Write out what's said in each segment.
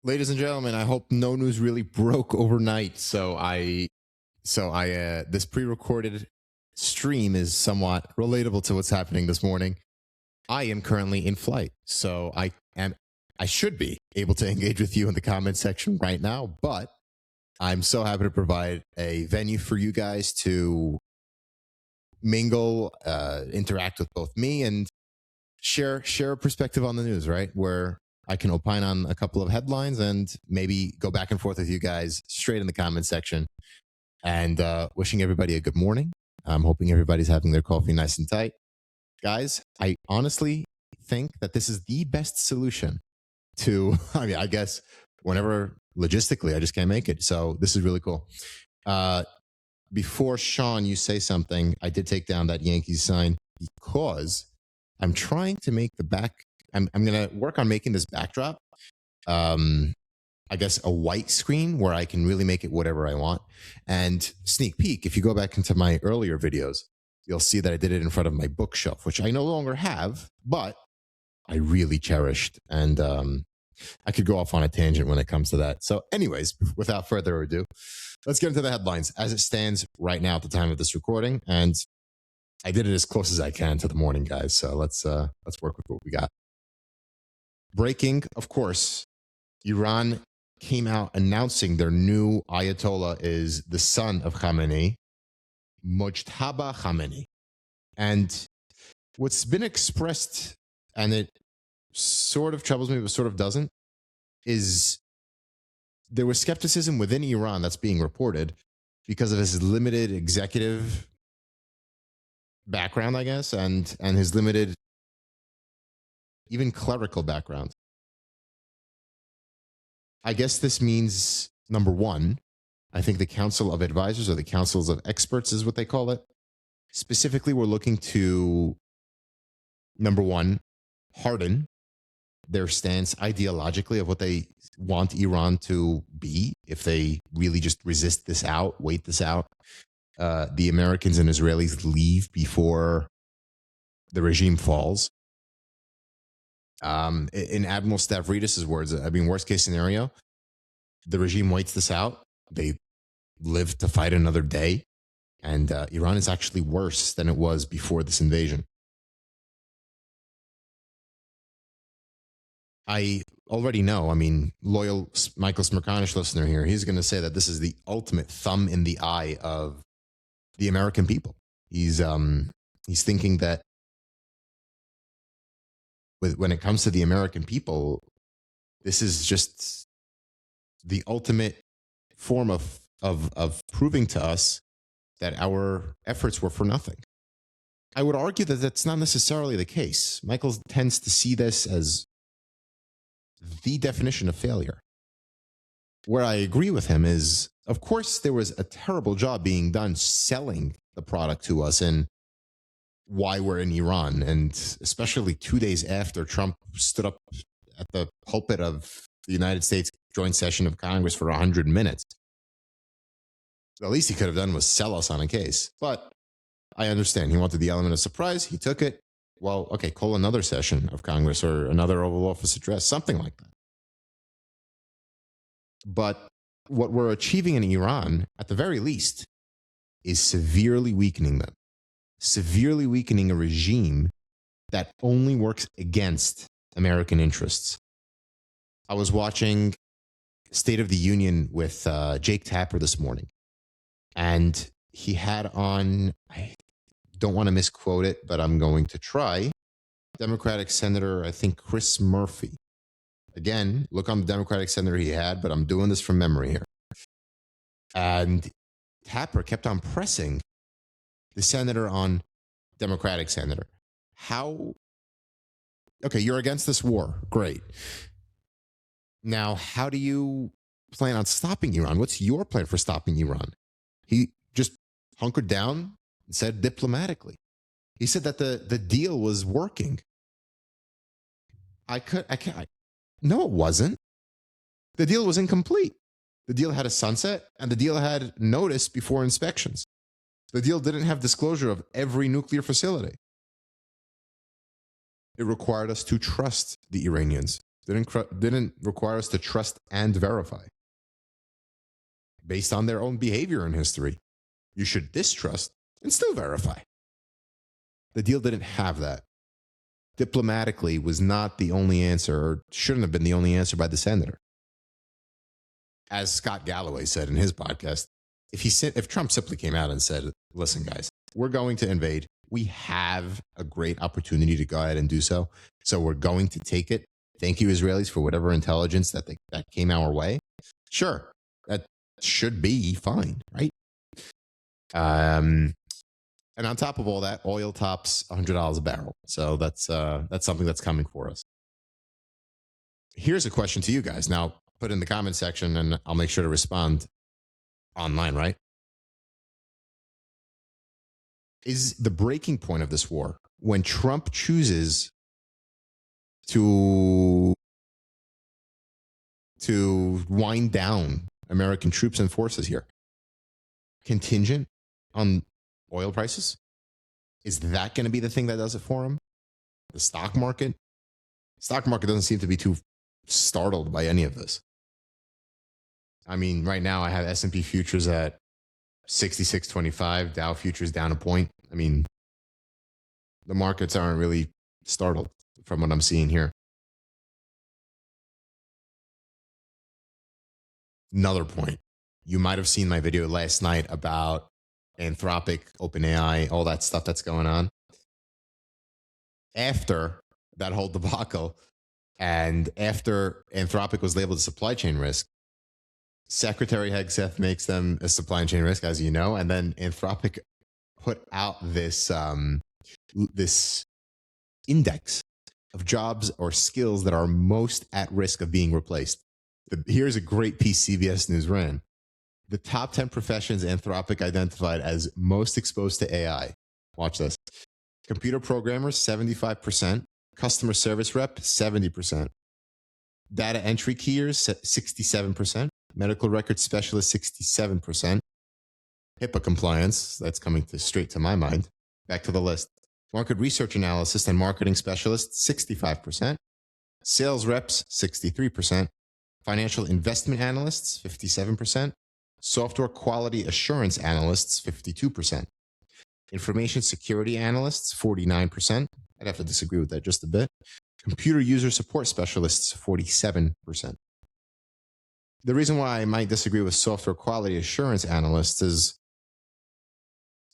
Ladies and gentlemen, I hope no news really broke overnight. This pre-recorded stream is somewhat relatable to what's happening this morning. I am currently in flight, so I should be able to engage with you in the comment section right now, but I'm so happy to provide a venue for you guys to mingle, interact with both me and share a perspective on the news, right? Where I can opine on a couple of headlines and maybe go back and forth with you guys straight in the comment section. And wishing everybody a good morning. I'm hoping everybody's having their coffee nice and tight. Guys, I honestly think that this is the best solution to, I guess, whenever logistically I just can't make it. So this is really cool. Before Sean, you say something, I did take down that Yankees sign because I'm trying to make the back. I'm going to work on making this backdrop, I guess, a white screen where I can really make it whatever I want. And sneak peek, if you go back into my earlier videos, you'll see that I did it in front of my bookshelf, which I no longer have, but I really cherished. And I could go off on a tangent when it comes to that. So anyways, without further ado, let's get into the headlines as it stands right now at the time of this recording. And I did it as close as I can to the morning, guys. So let's work with what we got. Breaking, of course, Iran came out announcing their new Ayatollah is the son of Khamenei, Mojtaba Khamenei. And what's been expressed, and it sort of troubles me, but sort of doesn't, is there was skepticism within Iran that's being reported because of his limited executive background, I guess, and his limited even clerical background. I guess this means, number one, I think the Council of Advisors or the Councils of Experts is what they call it. Specifically, we're looking to, number one, harden their stance ideologically of what they want Iran to be if they really just resist this out, wait this out. The Americans and Israelis leave before the regime falls. In Admiral Stavridis' words, worst case scenario, the regime waits this out. They live to fight another day. And Iran is actually worse than it was before this invasion. I already know, loyal Michael Smerconish listener here, he's going to say that this is the ultimate thumb in the eye of the American people. He's thinking that when it comes to the American people, this is just the ultimate form of proving to us that our efforts were for nothing. I would argue that that's not necessarily the case. Michael tends to see this as the definition of failure. Where I agree with him is, of course, there was a terrible job being done selling the product to us and why we're in Iran. And especially 2 days after Trump stood up at the pulpit of the United States joint session of Congress for 100 minutes. The least he could have done was sell us on a case. But I understand. He wanted the element of surprise. He took it. Well, okay, call another session of Congress or another Oval Office address, something like that. But what we're achieving in Iran, at the very least, is severely weakening them. Severely weakening a regime that only works against American interests. I was watching State of the Union with Jake Tapper this morning, and he had on, I don't want to misquote it, but I'm going to try, Democratic Senator, I think Chris Murphy. Again, look on the Democratic senator he had, but I'm doing this from memory here. And Tapper kept on pressing the senator on Democratic senator. Okay, you're against this war. Great. Now, how do you plan on stopping Iran? What's your plan for stopping Iran? He just hunkered down and said diplomatically. He said that the deal was working. No, it wasn't. The deal was incomplete. The deal had a sunset, and the deal had notice before inspections. The deal didn't have disclosure of every nuclear facility. It required us to trust the Iranians. Didn't require us to trust and verify based on their own behavior in history. You should distrust and still verify. The deal didn't have that. Diplomatically was not the only answer, or shouldn't have been the only answer by the senator. As Scott Galloway said in his podcast, if Trump simply came out and said, listen, guys, we're going to invade. We have a great opportunity to go ahead and do so. So we're going to take it. Thank you, Israelis, for whatever intelligence that came our way. Sure, that should be fine, right? And on top of all that, oil tops $100 a barrel. So that's something that's coming for us. Here's a question to you guys. Now, put in the comment section, and I'll make sure to respond online, right? Is the breaking point of this war when Trump chooses to wind down American troops and forces here contingent on oil prices? Is that going to be the thing that does it for him? The stock market? Stock market doesn't seem to be too startled by any of this. I mean, right now I have S&P futures at 66.25, Dow futures down a point. I mean, the markets aren't really startled from what I'm seeing here. Another point. You might have seen my video last night about Anthropic, OpenAI, all that stuff that's going on. After that whole debacle, and after Anthropic was labeled a supply chain risk, Secretary Hegseth makes them a supply chain risk, as you know, and then Anthropic put out this this index of jobs or skills that are most at risk of being replaced. Here's a great piece CBS News ran. The top 10 professions Anthropic identified as most exposed to AI. Watch this. Computer programmers, 75%. Customer service rep, 70%. Data entry keyers, 67%. Medical record specialist, 67%. HIPAA compliance, that's coming straight to my mind. Back to the list. Market research analyst and marketing specialist, 65%. Sales reps, 63%. Financial investment analysts, 57%. Software quality assurance analysts, 52%. Information security analysts, 49%. I'd have to disagree with that just a bit. Computer user support specialists, 47%. The reason why I might disagree with software quality assurance analysts is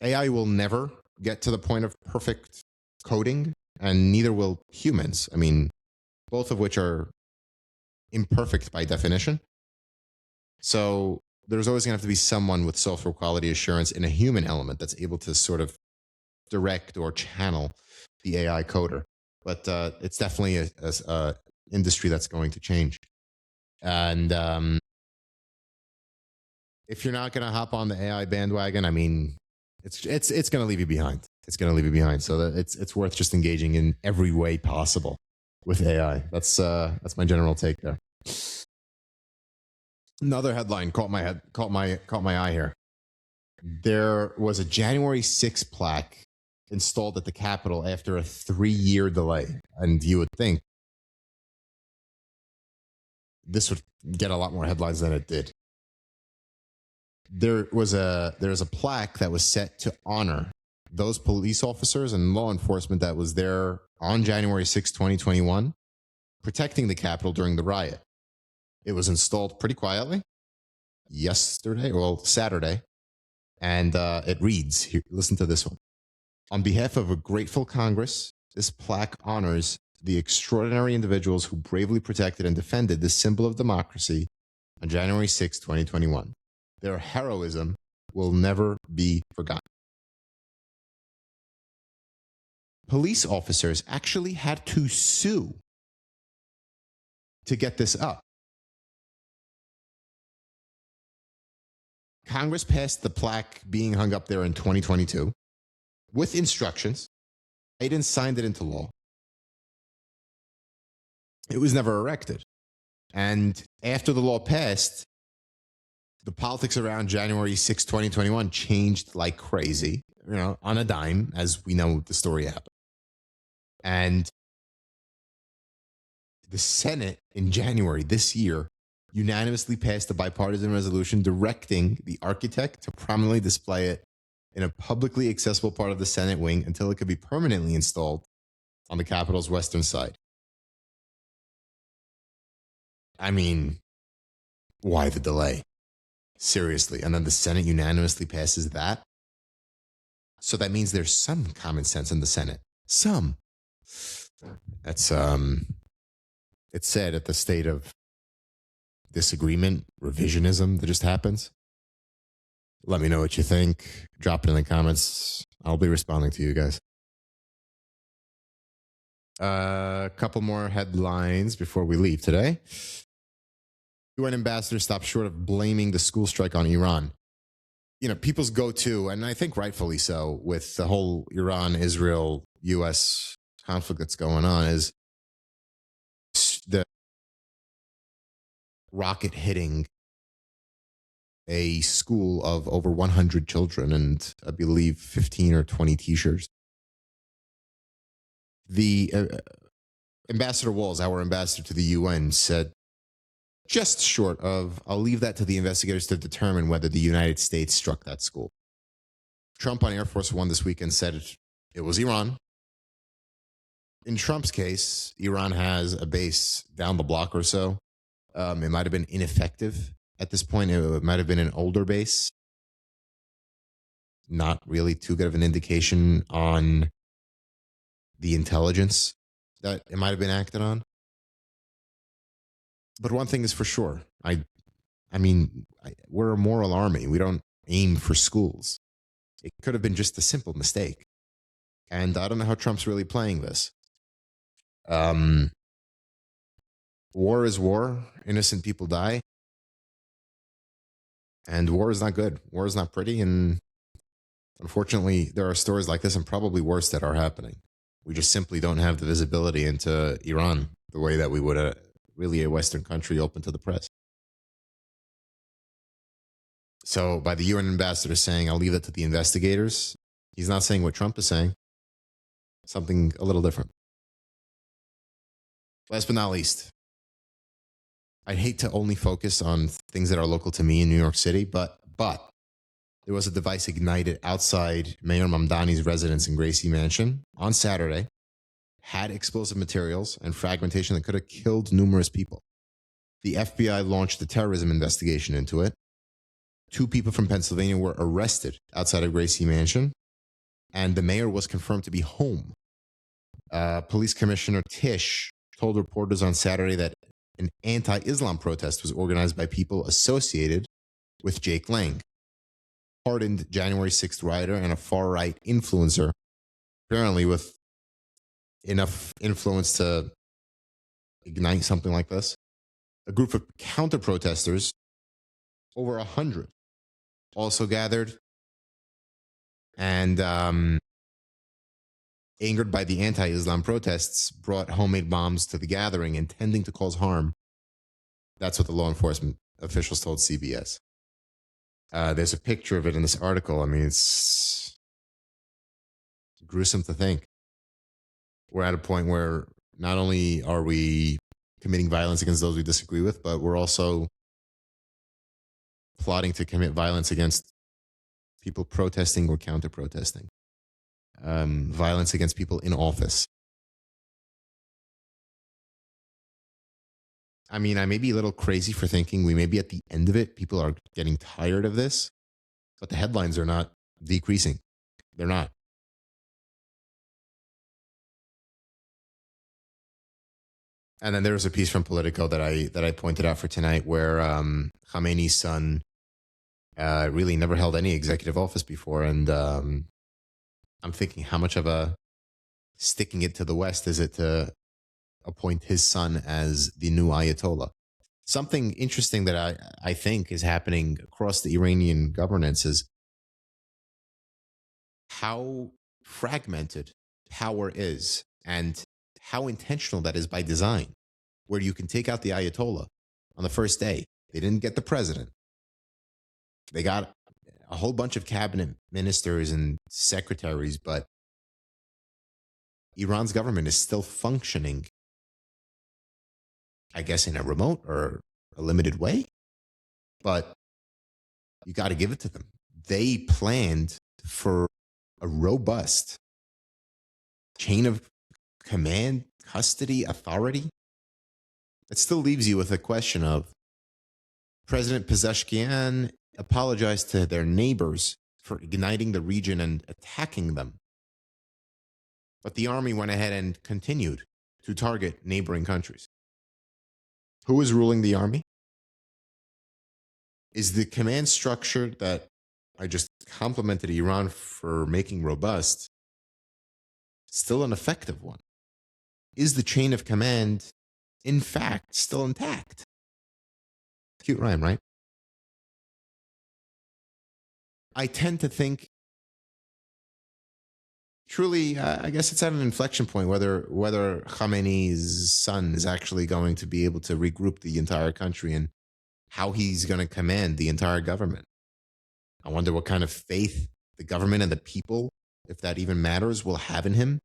AI will never get to the point of perfect coding, and neither will humans. I mean, both of which are imperfect by definition. So there's always going to have to be someone with software quality assurance in a human element that's able to sort of direct or channel the AI coder. But it's definitely a industry that's going to change. And if you're not going to hop on the AI bandwagon, I mean, it's going to leave you behind. It's going to leave you behind. So that it's worth just engaging in every way possible with AI. That's my general take there. Another headline caught my eye here. There was a January 6th plaque installed at the Capitol after a 3-year delay, and you would think this would get a lot more headlines than it did. There's a plaque that was set to honor those police officers and law enforcement that was there on January 6, 2021, protecting the Capitol during the riot. It was installed pretty quietly Saturday, and it reads, here, listen to this one. On behalf of a grateful Congress, this plaque honors the extraordinary individuals who bravely protected and defended the symbol of democracy on January 6, 2021. Their heroism will never be forgotten. Police officers actually had to sue to get this up. Congress passed the plaque being hung up there in 2022 with instructions. Biden signed it into law. It was never erected. And after the law passed, the politics around January 6, 2021 changed like crazy, on a dime, as we know the story happened. And The Senate in January this year unanimously passed a bipartisan resolution directing the architect to prominently display it in a publicly accessible part of the Senate wing until it could be permanently installed on the Capitol's western side. I mean, why the delay? Seriously. And then the Senate unanimously passes that. So that means there's some common sense in the Senate. Some. That's it's sad at the state of disagreement, revisionism that just happens. Let me know what you think. Drop it in the comments. I'll be responding to you guys. A couple more headlines before we leave today. UN ambassador stopped short of blaming the school strike on Iran. You know, people's go-to, and I think rightfully so, with the whole Iran, Israel, U.S. conflict that's going on is the rocket hitting a school of over 100 children and I believe 15 or 20 teachers. The Ambassador Walls, our ambassador to the UN, said just short of, I'll leave that to the investigators to determine whether the United States struck that school. Trump on Air Force One this weekend said it was Iran. In Trump's case, Iran has a base down the block or so. It might have been ineffective at this point. It might have been an older base. Not really too good of an indication on the intelligence that it might have been acted on. But one thing is for sure. We're a moral army. We don't aim for schools. It could have been just a simple mistake. And I don't know how Trump's really playing this. War is war. Innocent people die. And war is not good. War is not pretty. And unfortunately, there are stories like this and probably worse that are happening. We just simply don't have the visibility into Iran the way that we would really a Western country open to the press. So by the UN ambassador saying, I'll leave that to the investigators, he's not saying what Trump is saying. Something a little different. Last but not least, I'd hate to only focus on things that are local to me in New York City, but there was a device ignited outside Mayor Mamdani's residence in Gracie Mansion on Saturday, had explosive materials and fragmentation that could have killed numerous people. The FBI launched a terrorism investigation into it. 2 people from Pennsylvania were arrested outside of Gracie Mansion, and the mayor was confirmed to be home. Police Commissioner Tisch told reporters on Saturday that an anti-Islam protest was organized by people associated with Jake Lang, hardened January 6th rioter and a far-right influencer, apparently with enough influence to ignite something like this. A group of counter-protesters, over 100, also gathered and angered by the anti-Islam protests, brought homemade bombs to the gathering, intending to cause harm. That's what the law enforcement officials told CBS. There's a picture of it in this article. I mean, it's gruesome to think. We're at a point where not only are we committing violence against those we disagree with, but we're also plotting to commit violence against people protesting or counter-protesting. Violence against people in office. I mean, I may be a little crazy for thinking we may be at the end of it. People are getting tired of this, but the headlines are not decreasing. They're not. And then there was a piece from Politico that I pointed out for tonight where Khamenei's son really never held any executive office before, and I'm thinking, how much of a sticking it to the West is it to appoint his son as the new Ayatollah? Something interesting that I think is happening across the Iranian governance is how fragmented power is and how intentional that is by design, where you can take out the Ayatollah on the first day. They didn't get the president. They got a whole bunch of cabinet ministers and secretaries, but Iran's government is still functioning I guess in a remote or a limited way. But you got to give it to them. They planned for a robust chain of command, custody, authority. It still leaves you with a question of President Pezeshkian apologized to their neighbors for igniting the region and attacking them. But the army went ahead and continued to target neighboring countries. Who is ruling the army? Is the command structure that I just complimented Iran for making robust still an effective one? Is the chain of command, in fact, still intact? Cute rhyme, right? I tend to think, truly, I guess it's at an inflection point whether Khamenei's son is actually going to be able to regroup the entire country and how he's going to command the entire government. I wonder what kind of faith the government and the people, if that even matters, will have in him,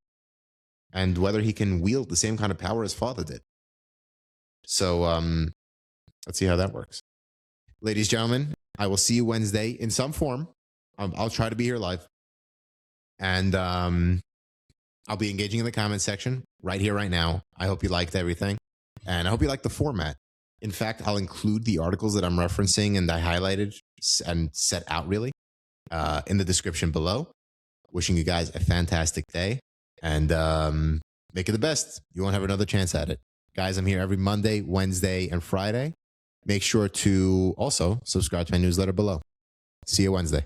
and whether he can wield the same kind of power his father did. So let's see how that works. Ladies, gentlemen, I will see you Wednesday in some form. I'll try to be here live. And I'll be engaging in the comment section right here, right now. I hope you liked everything. And I hope you liked the format. In fact, I'll include the articles that I'm referencing and I highlighted and set out really in the description below. Wishing you guys a fantastic day and make it the best. You won't have another chance at it. Guys, I'm here every Monday, Wednesday, and Friday. Make sure to also subscribe to my newsletter below. See you Wednesday.